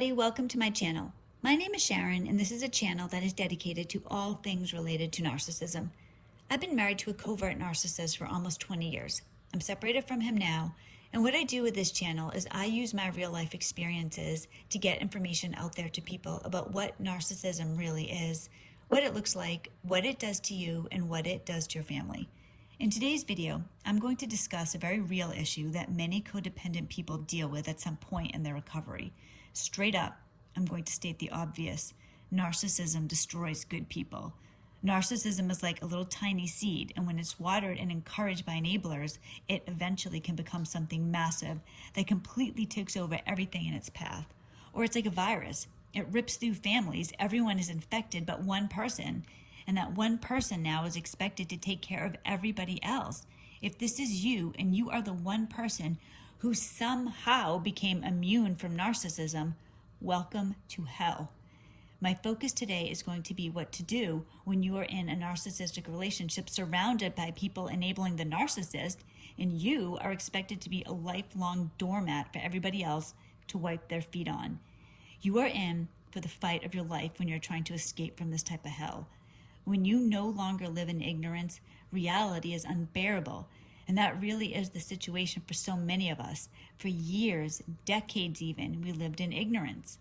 everybody, welcome to my channel. My name is Sharon and this is a channel that is dedicated to all things related to narcissism. I've been married to a covert narcissist for almost 20 years. I'm separated from him now, and what I do with this channel is I use my real life experiences to get information out there to people about what narcissism really is, what it looks like, what it does to you, and what it does to your family. In today's video, I'm going to discuss a very real issue that many codependent people deal with at some point in their recovery. Straight up, I'm going to state the obvious. Narcissism destroys good people. Narcissism is like a little tiny seed, and when it's watered and encouraged by enablers, it eventually can become something massive that completely takes over everything in its path. Or it's like a virus. It rips through families. Everyone is infected but one person. And that one person now is expected to take care of everybody else. If this is you and you are the one person who somehow became immune from narcissism, welcome to hell. My focus today is going to be what to do when you are in a narcissistic relationship surrounded by people enabling the narcissist, and you are expected to be a lifelong doormat for everybody else to wipe their feet on. You are in for the fight of your life when you're trying to escape from this type of hell. When you no longer live in ignorance, reality is unbearable. And that really is the situation for so many of us. For years, decades even, we lived in ignorance.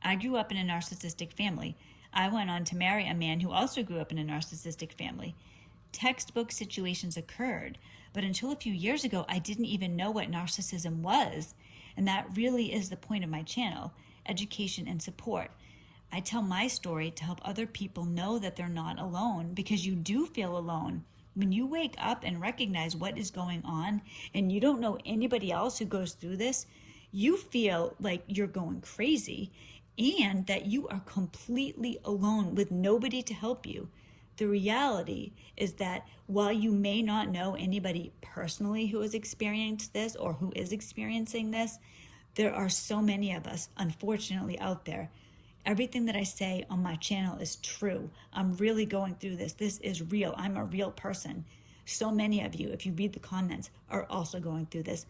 I grew up in a narcissistic family. I went on to marry a man who also grew up in a narcissistic family. Textbook situations occurred, but until a few years ago, I didn't even know what narcissism was. And that really is the point of my channel, education and support. I tell my story to help other people know that they're not alone, because you do feel alone. When you wake up and recognize what is going on and you don't know anybody else who goes through this, you feel like you're going crazy and that you are completely alone with nobody to help you. The reality is that while you may not know anybody personally who has experienced this or who is experiencing this, there are so many of us, unfortunately, out there. Everything that I say on my channel is true. I'm really going through this. This is real. I'm a real person. So many of you, if you read the comments, are also going through this.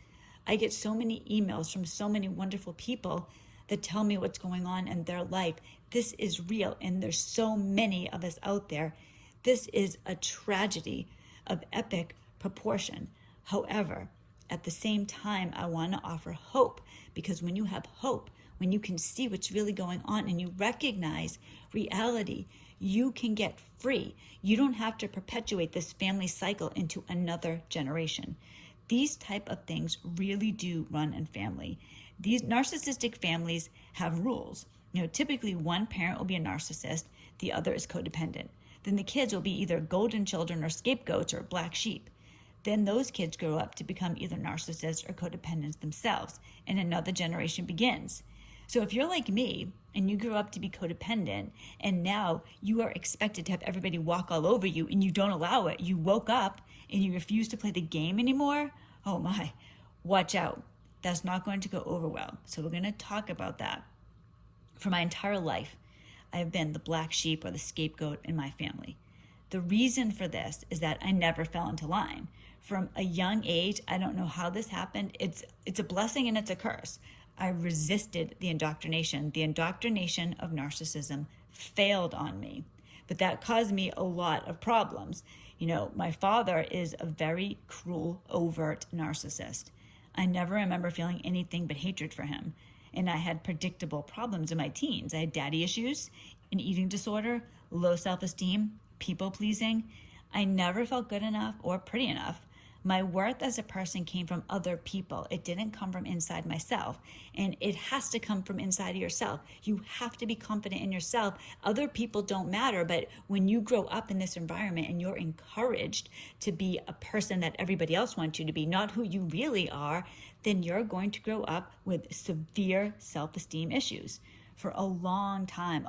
I get so many emails from so many wonderful people that tell me what's going on in their life. This is real, and there's so many of us out there. This is a tragedy of epic proportion. However, at the same time, I want to offer hope, because when you have hope, when you can see what's really going on and you recognize reality, you can get free. You don't have to perpetuate this family cycle into another generation. These type of things really do run in family. These narcissistic families have rules. Typically one parent will be a narcissist, the other is codependent. Then the kids will be either golden children or scapegoats or black sheep. Then those kids grow up to become either narcissists or codependents themselves, and another generation begins. So if you're like me and you grew up to be codependent and now you are expected to have everybody walk all over you and you don't allow it, you woke up and you refuse to play the game anymore, oh my, watch out. That's not going to go over well. So we're going to talk about that. For my entire life, I have been the black sheep or the scapegoat in my family. The reason for this is that I never fell into line. From a young age, I don't know how this happened. It's a blessing and it's a curse. I resisted the indoctrination. The indoctrination of narcissism failed on me, but that caused me a lot of problems. My father is a very cruel, overt narcissist. I never remember feeling anything but hatred for him. And I had predictable problems in my teens. I had daddy issues, an eating disorder, low self-esteem, people-pleasing. I never felt good enough or pretty enough. My worth as a person came from other people. It didn't come from inside myself. And it has to come from inside of yourself. You have to be confident in yourself. Other people don't matter, but when you grow up in this environment and you're encouraged to be a person that everybody else wants you to be, not who you really are, then you're going to grow up with severe self-esteem issues for a long time,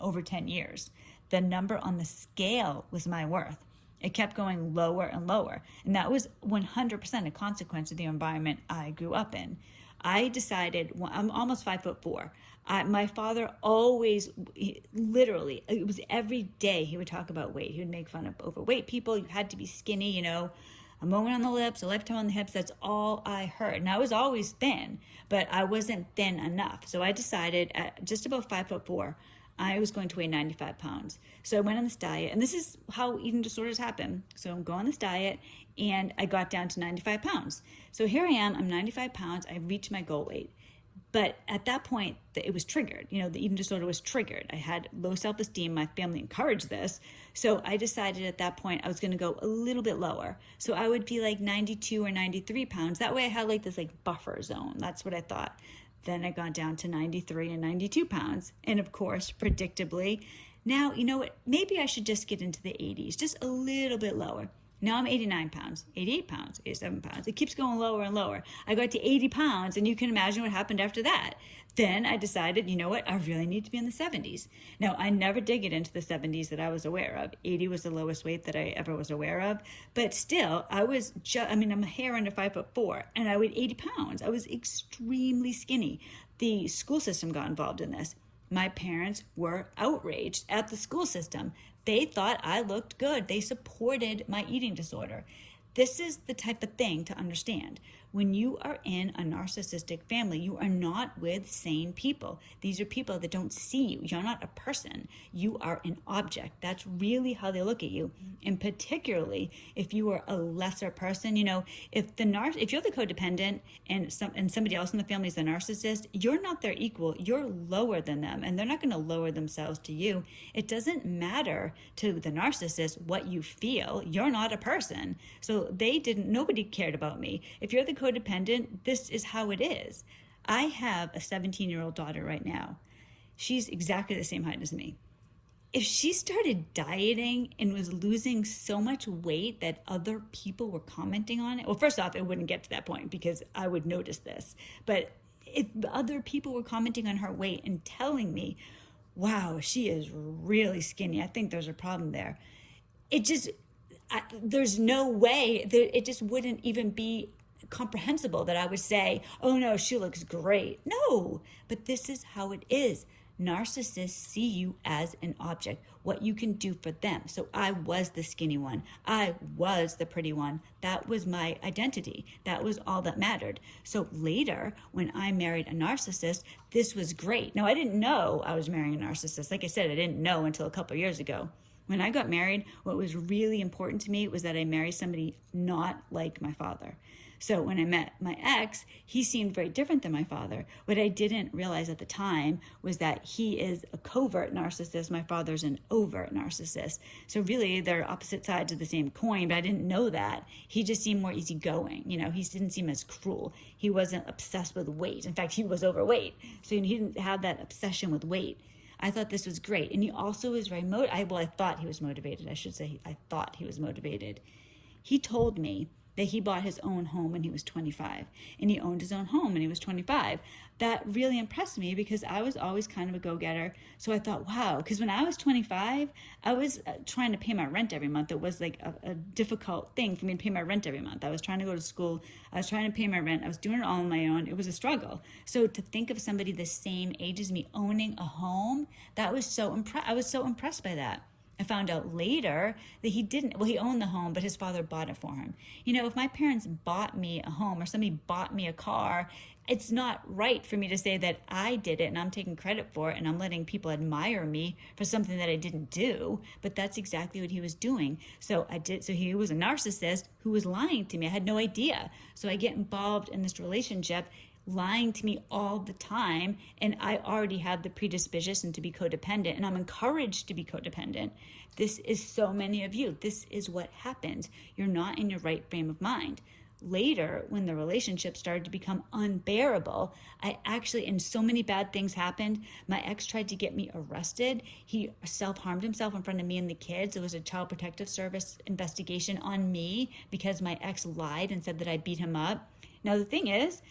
over 10 years. The number on the scale was my worth. It kept going lower and lower. And that was 100% a consequence of the environment I grew up in. I decided, I'm almost 5'4". My father always, literally, it was every day he would talk about weight. He would make fun of overweight people. You had to be skinny, A moment on the lips, a lifetime on the hips. That's all I heard. And I was always thin, but I wasn't thin enough. So I decided at just about 5'4", I was going to weigh 95 pounds. So I went on this diet, and this is how eating disorders happen. So I'm going on this diet, and I got down to 95 pounds. So here I am, I'm 95 pounds, I reached my goal weight. But at that point, it was triggered. You know, the eating disorder was triggered. I had low self-esteem. My family encouraged this. So I decided at that point I was going to go a little bit lower. So I would be like 92 or 93 pounds. That way I had like this like buffer zone. That's what I thought. Then I got down to 93 and 92 pounds. And of course, predictably, now, you know what? Maybe I should just get into the 80s, just a little bit lower. Now I'm 89 pounds, 88 pounds, 87 pounds. It keeps going lower and lower. I got to 80 pounds, and you can imagine what happened after that. Then I decided, you know what? I really need to be in the 70s. Now, I never did get into the 70s that I was aware of. 80 was the lowest weight that I ever was aware of. But still, I'm a hair under 5'4", and I weighed 80 pounds. I was extremely skinny. The school system got involved in this. My parents were outraged at the school system. They thought I looked good. They supported my eating disorder. This is the type of thing to understand. When you are in a narcissistic family, you are not with sane people. These are people that don't see you. You're not a person. You are an object. That's really how they look at you. And particularly if you are a lesser person, you know, if you're the codependent and somebody else in the family is the narcissist, you're not their equal. You're lower than them, and they're not going to lower themselves to you. It doesn't matter to the narcissist what you feel. You're not a person. So nobody cared about me. If you're the codependent, this is how it is. I have a 17-year-old daughter right now. She's exactly the same height as me. If she started dieting and was losing so much weight that other people were commenting on it, well, first off, it wouldn't get to that point because I would notice this. But if other people were commenting on her weight and telling me, wow, she is really skinny, I think there's a problem there. There's no way that it just wouldn't even be comprehensible that I would say, oh no, she looks great. No, but this is how it is. Narcissists see you as an object, what you can do for them. So I was the skinny one. I was the pretty one. That was my identity. That was all that mattered. So later, when I married a narcissist, this was great. Now, I didn't know I was marrying a narcissist. Like I said, I didn't know until a couple of years ago. When I got married, what was really important to me was that I marry somebody not like my father. So when I met my ex, he seemed very different than my father. What I didn't realize at the time was that he is a covert narcissist. My father's an overt narcissist. So really, they're opposite sides of the same coin, but I didn't know that. He just seemed more easygoing. You know, he didn't seem as cruel. He wasn't obsessed with weight. In fact, he was overweight. So he didn't have that obsession with weight. I thought this was great. And he also was very I thought he was motivated. I should say I thought he was motivated. He told me that he bought his own home when he was 25, and he owned his own home when he was 25. That really impressed me because I was always kind of a go-getter. So I thought, wow, because when I was 25, I was trying to pay my rent every month. It was like a difficult thing for me to pay my rent every month. I was trying to go to school. I was trying to pay my rent. I was doing it all on my own. It was a struggle. So to think of somebody the same age as me owning a home, that was I was so impressed by that. I found out later that he owned the home, but his father bought it for him. You know, if my parents bought me a home or somebody bought me a car, it's not right for me to say that I did it and I'm taking credit for it and I'm letting people admire me for something that I didn't do. But that's exactly what he was doing. So he was a narcissist who was lying to me. I had no idea. So I get involved in this relationship, lying to me all the time, and I already have the predisposition to be codependent, and I'm encouraged to be codependent. This is so many of you. This is what happens. You're not in your right frame of mind. Later, when the relationship started to become unbearable, and so many bad things happened. My ex tried to get me arrested. He self-harmed himself in front of me and the kids. There was a Child Protective Service investigation on me because my ex lied and said that I beat him up. Now, the thing is,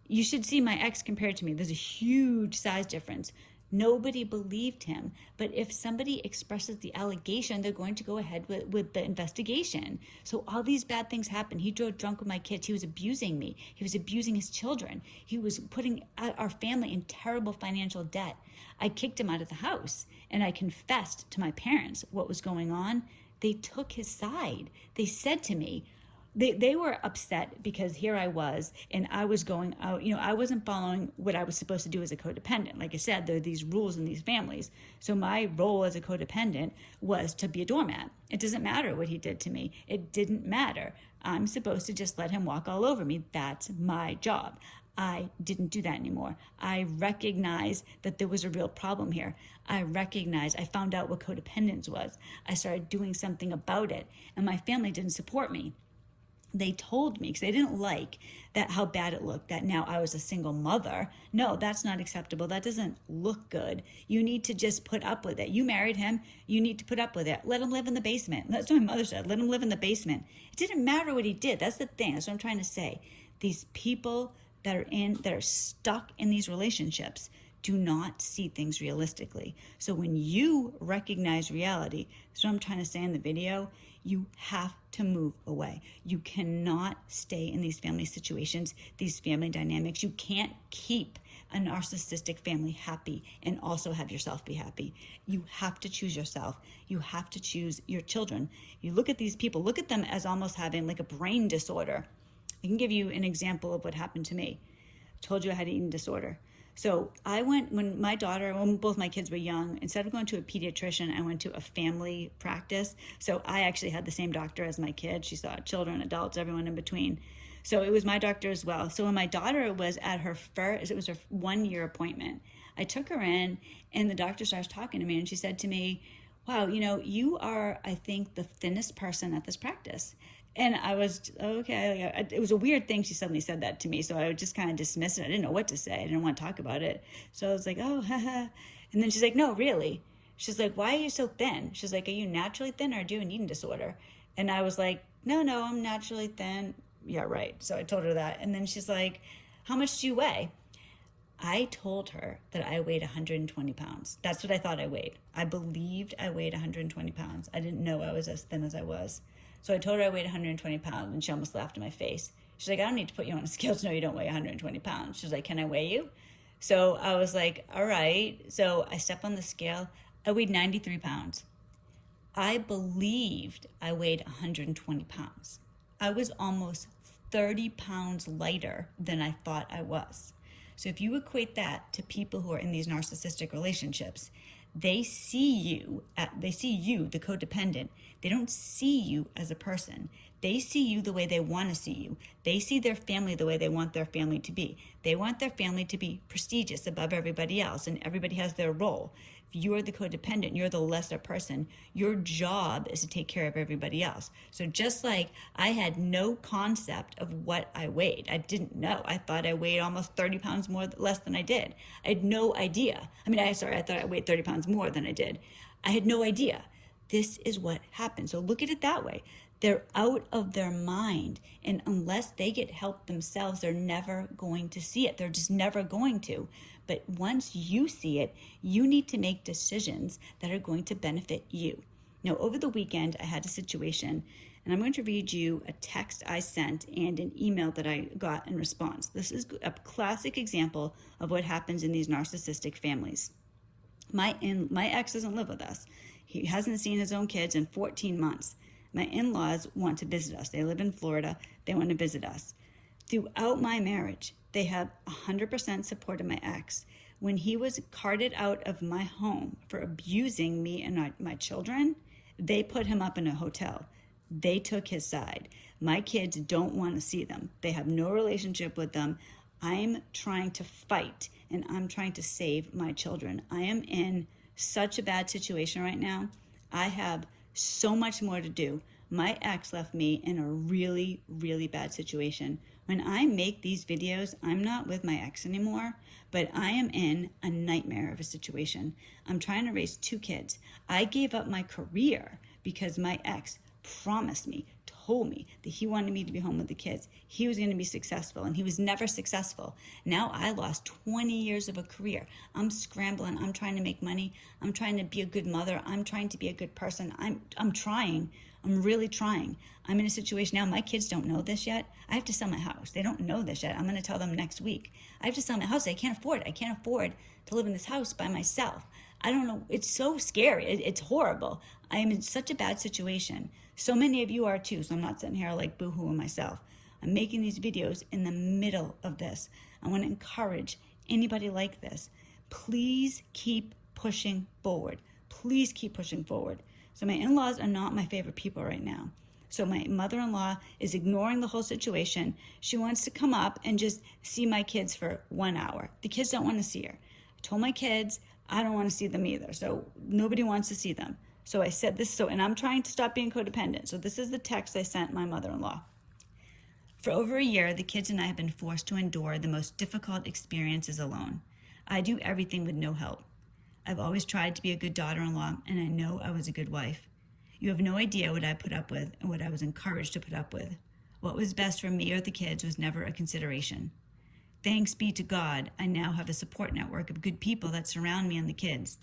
you should see my ex compared to me. There's a huge size difference. Nobody believed him. But if somebody expresses the allegation, they're going to go ahead with the investigation. So all these bad things happened. He drove drunk with my kids. He was abusing me. He was abusing his children. He was putting our family in terrible financial debt. I kicked him out of the house, and I confessed to my parents what was going on. They took his side. They said to me, they were upset because here I was, and I was going out, I wasn't following what I was supposed to do as a codependent. Like I said, there are these rules in these families. So my role as a codependent was to be a doormat. It doesn't matter what he did to me. It didn't matter. I'm supposed to just let him walk all over me. That's my job. I didn't do that anymore. I recognized that there was a real problem here. I found out what codependence was. I started doing something about it, and my family didn't support me. They told me, because they didn't like that, how bad it looked, that now I was a single mother. No, that's not acceptable. That doesn't look good. You need to just put up with it. You married him. You need to put up with it. Let him live in the basement. That's what my mother said. Let him live in the basement. It didn't matter what he did. That's the thing. That's what I'm trying to say. These people that are stuck in these relationships do not see things realistically. So when you recognize reality, that's what I'm trying to say in the video, you have to move away. You cannot stay in these family situations, these family dynamics. You can't keep a narcissistic family happy and also have yourself be happy. You have to choose yourself. You have to choose your children. You look at these people, look at them as almost having like a brain disorder. I can give you an example of what happened to me. I told you I had an eating disorder. So I went, when both my kids were young, instead of going to a pediatrician, I went to a family practice. So I actually had the same doctor as my kid. She saw children, adults, everyone in between. So it was my doctor as well. So when my daughter was at it was her 1-year appointment, I took her in, and the doctor starts talking to me, and she said to me, wow, you are, I think, the thinnest person at this practice. And I was, okay, it was a weird thing. She suddenly said that to me. So I would just kind of dismiss it. I didn't know what to say. I didn't want to talk about it. So I was like, oh, haha. And then she's like, no, really. She's like, why are you so thin? She's like, are you naturally thin or do you have an eating disorder? And I was like, no, I'm naturally thin. Yeah, right. So I told her that. And then she's like, how much do you weigh? I told her that I weighed 120 pounds. That's what I thought I weighed. I believed I weighed 120 pounds. I didn't know I was as thin as I was. So I told her I weighed 120 pounds, and she almost laughed in my face. She's like, I don't need to put you on a scale to know you don't weigh 120 pounds. She's like, can I weigh you? So I was like, all right. So I step on the scale. I weighed 93 pounds. I believed I weighed 120 pounds. I was almost 30 pounds lighter than I thought I was. So if you equate that to people who are in these narcissistic relationships, they see you, the codependent. They don't see you as a person. They see you the way they want to see you. They see their family the way they want their family to be. They want their family to be prestigious above everybody else, and everybody has their role. If you are the codependent, you're the lesser person. Your job is to take care of everybody else. So just like I had no concept of what I weighed, I didn't know. I thought I weighed almost 30 pounds less than I did. I had no idea. I thought I weighed 30 pounds more than I did. I had no idea. This is what happened. So look at it that way. They're out of their mind. And unless they get help themselves, they're never going to see it. They're just never going to. But once you see it, you need to make decisions that are going to benefit you. Now, over the weekend, I had a situation, and I'm going to read you a text I sent and an email that I got in response. This is a classic example of what happens in these narcissistic families. My ex doesn't live with us. He hasn't seen his own kids in 14 months. My in-laws want to visit us. They live in Florida. They want to visit us. Throughout my marriage, they have 100% support of my ex. When he was carted out of my home for abusing me and my children, they put him up in a hotel. They took his side. My kids don't want to see them. They have no relationship with them. I'm trying to fight, and I'm trying to save my children. I am in such a bad situation right now. I have so much more to do. My ex left me in a really, really bad situation. When I make these videos, I'm not with my ex anymore, but I am in a nightmare of a situation. I'm trying to raise 2 kids. I gave up my career because my ex promised me, told me that he wanted me to be home with the kids. He was going to be successful, and he was never successful. Now I lost 20 years of a career. I'm scrambling. I'm trying to make money. I'm trying to be a good mother. I'm trying to be a good person. I'm trying. I'm really trying. I'm in a situation now. My kids don't know this yet. I have to sell my house. They don't know this yet. I'm going to tell them next week. I have to sell my house. I can't afford it. I can't afford to live in this house by myself. I don't know. It's so scary. It's horrible. I am in such a bad situation. So many of you are too. So I'm not sitting here like boo-hooing myself. I'm making these videos in the middle of this. I want to encourage anybody like this. Please keep pushing forward. Please keep pushing forward. So my in-laws are not my favorite people right now. So my mother-in-law is ignoring the whole situation. She wants to come up and just see my kids for 1 hour. The kids don't want to see her. I told my kids I don't want to see them either. So nobody wants to see them. So I said this, and I'm trying to stop being codependent. So this is the text I sent my mother-in-law. For over a year, the kids and I have been forced to endure the most difficult experiences alone. I do everything with no help. I've always tried to be a good daughter-in-law, and I know I was a good wife. You have no idea what I put up with and what I was encouraged to put up with. What was best for me or the kids was never a consideration. Thanks be to God, I now have a support network of good people that surround me and the kids.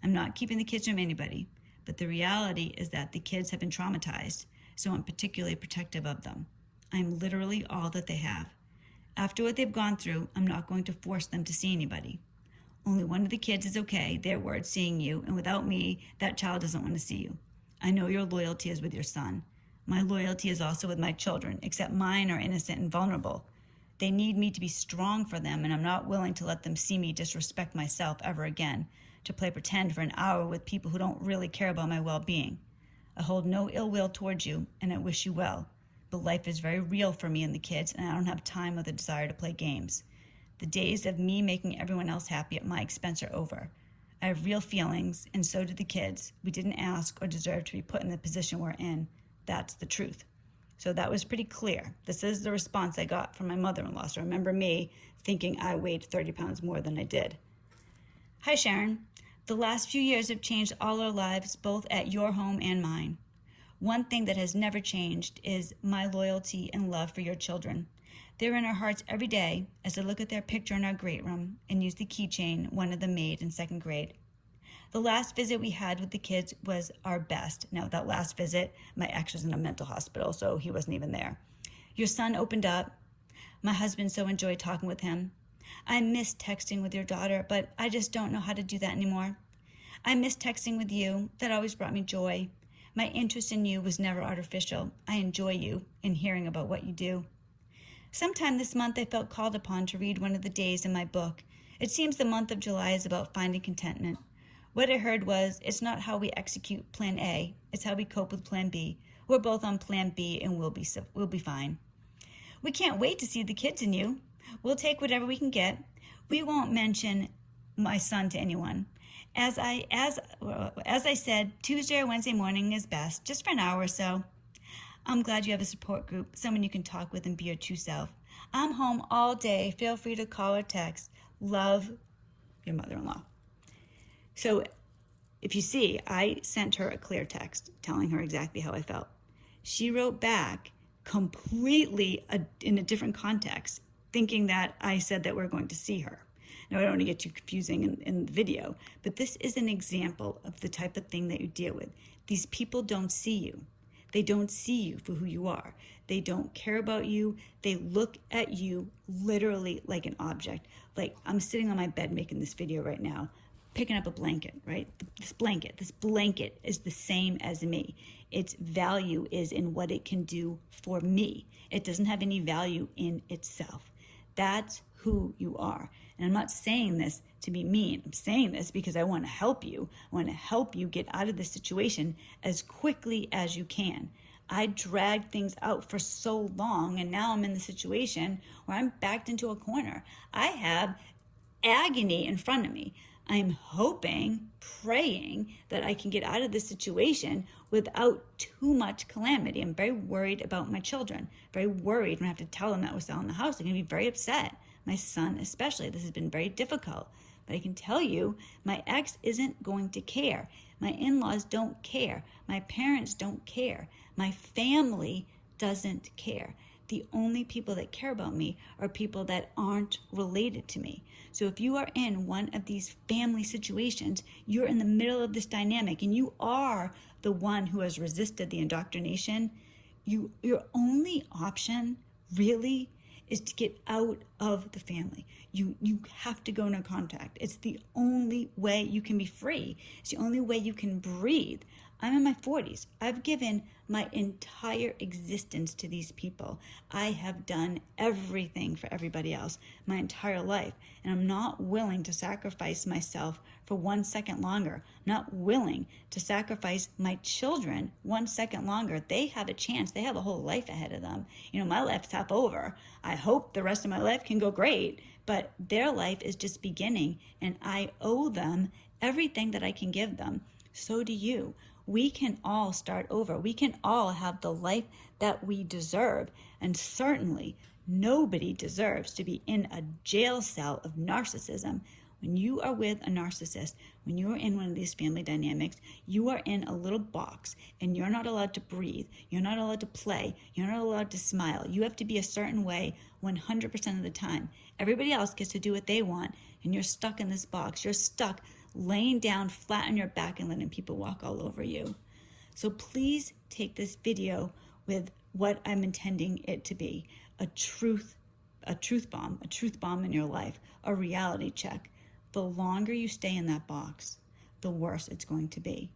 I'm not keeping the kids from anybody, but the reality is that the kids have been traumatized, so I'm particularly protective of them. I'm literally all that they have. After what they've gone through, I'm not going to force them to see anybody. Only one of the kids is okay, their words, seeing you, and without me, that child doesn't want to see you. I know your loyalty is with your son. My loyalty is also with my children, except mine are innocent and vulnerable. They need me to be strong for them, and I'm not willing to let them see me disrespect myself ever again, to play pretend for an hour with people who don't really care about my well-being. I hold no ill will towards you, and I wish you well. But life is very real for me and the kids, and I don't have time or the desire to play games. The days of me making everyone else happy at my expense are over. I have real feelings, and so do the kids. We didn't ask or deserve to be put in the position we're in. That's the truth. So that was pretty clear. This is the response I got from my mother-in-law. So remember me thinking I weighed 30 pounds more than I did. Hi, Sharon. The last few years have changed all our lives, both at your home and mine. One thing that has never changed is my loyalty and love for your children. They're in our hearts every day as I look at their picture in our great room and use the keychain one of them made in 2nd grade. The last visit we had with the kids was our best. Now, that last visit, my ex was in a mental hospital, so he wasn't even there. Your son opened up. My husband so enjoyed talking with him. I miss texting with your daughter, but I just don't know how to do that anymore. I miss texting with you. That always brought me joy. My interest in you was never artificial. I enjoy you and hearing about what you do. Sometime this month, I felt called upon to read one of the days in my book. It seems the month of July is about finding contentment. What I heard was, it's not how we execute Plan A, it's how we cope with Plan B. We're both on Plan B and we'll be fine. We can't wait to see the kids and you. We'll take whatever we can get. We won't mention my son to anyone. As I said, Tuesday or Wednesday morning is best, just for an hour or so. I'm glad you have a support group, someone you can talk with and be your true self. I'm home all day. Feel free to call or text. Love, your mother-in-law. So if you see, I sent her a clear text telling her exactly how I felt. She wrote back completely in a different context, thinking that I said that we're going to see her. Now, I don't want to get too confusing in the video, but this is an example of the type of thing that you deal with. These people don't see you. They don't see you for who you are. They don't care about you. They look at you literally like an object. Like, I'm sitting on my bed making this video right now, picking up a blanket, right? This blanket is the same as me. Its value is in what it can do for me. It doesn't have any value in itself. That's who you are. And I'm not saying this to be mean. I'm saying this because I want to help you. I want to help you get out of this situation as quickly as you can. I dragged things out for so long, and now I'm in the situation where I'm backed into a corner. I have agony in front of me. I'm hoping, praying that I can get out of this situation without too much calamity. I'm very worried about my children, very worried when I have to tell them that we're selling the house. They're going to be very upset. My son especially. This has been very difficult. But I can tell you, my ex isn't going to care. My in-laws don't care. My parents don't care. My family doesn't care. The only people that care about me are people that aren't related to me. So if you are in one of these family situations, you're in the middle of this dynamic and you are the one who has resisted the indoctrination, your only option really is to get out of the family. You have to go no contact. It's the only way you can be free. It's the only way you can breathe. I'm in my 40s. I've given my entire existence to these people. I have done everything for everybody else my entire life, and I'm not willing to sacrifice myself for 1 second longer. I'm not willing to sacrifice my children 1 second longer. They have a chance. They have a whole life ahead of them. My life's half over. I hope the rest of my life can go great, but their life is just beginning, and I owe them everything that I can give them. So do you. We can all start over. We can all have the life that we deserve. And certainly nobody deserves to be in a jail cell of narcissism. When you are with a narcissist, when you are in one of these family dynamics, you are in a little box and you're not allowed to breathe. You're not allowed to play. You're not allowed to smile. You have to be a certain way 100% of the time. Everybody else gets to do what they want, and you're stuck in this box. You're stuck laying down flat on your back and letting people walk all over you. So please take this video with what I'm intending it to be: a truth bomb in your life, a reality check. The longer you stay in that box, the worse it's going to be.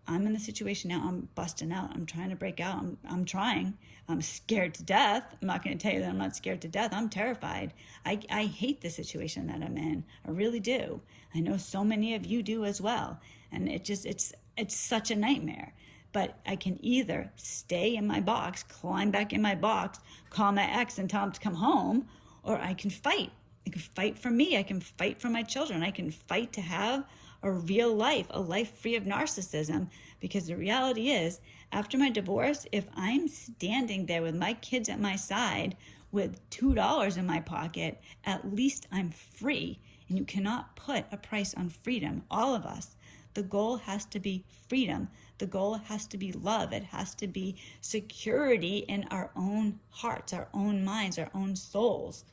I'm in the situation now. I'm busting out. I'm trying to break out. I'm trying. I'm scared to death. I'm not going to tell you that I'm not scared to death. I'm terrified. I hate the situation that I'm in. I really do. I know so many of you do as well. And it's such a nightmare. But I can either stay in my box, climb back in my box, call my ex and tell him to come home, or I can fight. I can fight for me. I can fight for my children. I can fight to have a real life, a life free of narcissism. Because the reality is, after my divorce, if I'm standing there with my kids at my side with $2 in my pocket, at least I'm free. And you cannot put a price on freedom. All of us. The goal has to be freedom. The goal has to be love. It has to be security in our own hearts, our own minds, our own souls.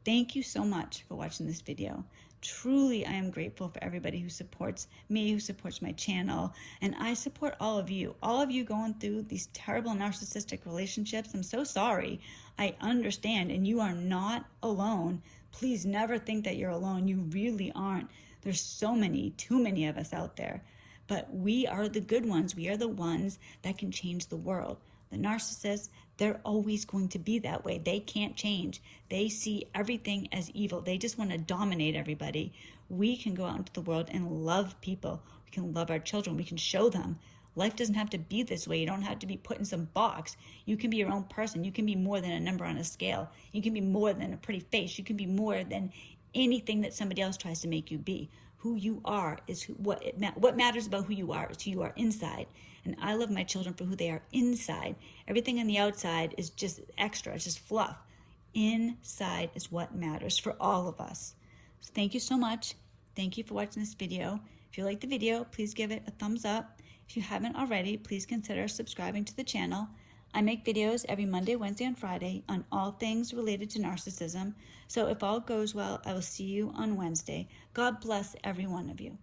Thank you so much for watching this video. Truly, I am grateful for everybody who supports me, who supports my channel, and I support all of you going through these terrible narcissistic relationships. I'm so sorry. I understand, and you are not alone. Please never think that you're alone. You really aren't. There's so many, too many of us out there, but we are the good ones. We are the ones that can change the world. The narcissists, they're always going to be that way. They can't change. They see everything as evil. They just want to dominate everybody. We can go out into the world and love people. We can love our children. We can show them life doesn't have to be this way. You don't have to be put in some box. You can be your own person. You can be more than a number on a scale. You can be more than a pretty face. You can be more than anything that somebody else tries to make you be. Who you are is what matters about who you are is who you are inside. And I love my children for who they are inside. Everything on the outside is just extra. It's just fluff. Inside is what matters for all of us. So thank you so much. Thank you for watching this video. If you like the video, please give it a thumbs up. If you haven't already, please consider subscribing to the channel. I make videos every Monday, Wednesday, and Friday on all things related to narcissism. So if all goes well, I will see you on Wednesday. God bless every one of you.